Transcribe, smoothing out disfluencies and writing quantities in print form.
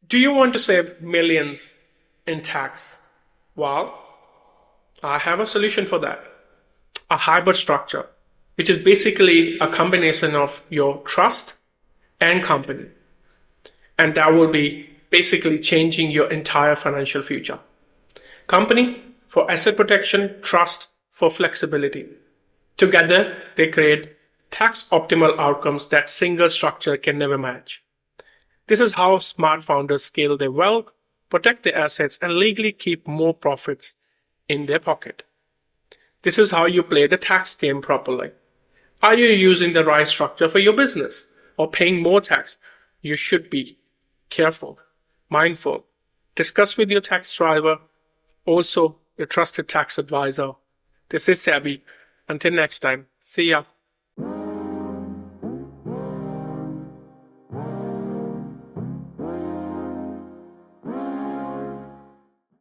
Do you want to save millions in tax? Well, I have a solution for that. A hybrid structure, which is basically a combination of your trust and company. And that will be basically changing your entire financial future. Company for asset protection, trust for flexibility. Together, they create tax optimal outcomes that single structure can never match. This is how smart founders scale their wealth, protect their assets, and legally keep more profits in their pocket. This is how you play the tax game properly. Are you using the right structure for your business or paying more tax? You should be careful, mindful. Discuss with your tax driver, also your trusted tax advisor. This is Sabby. Until next time, see ya.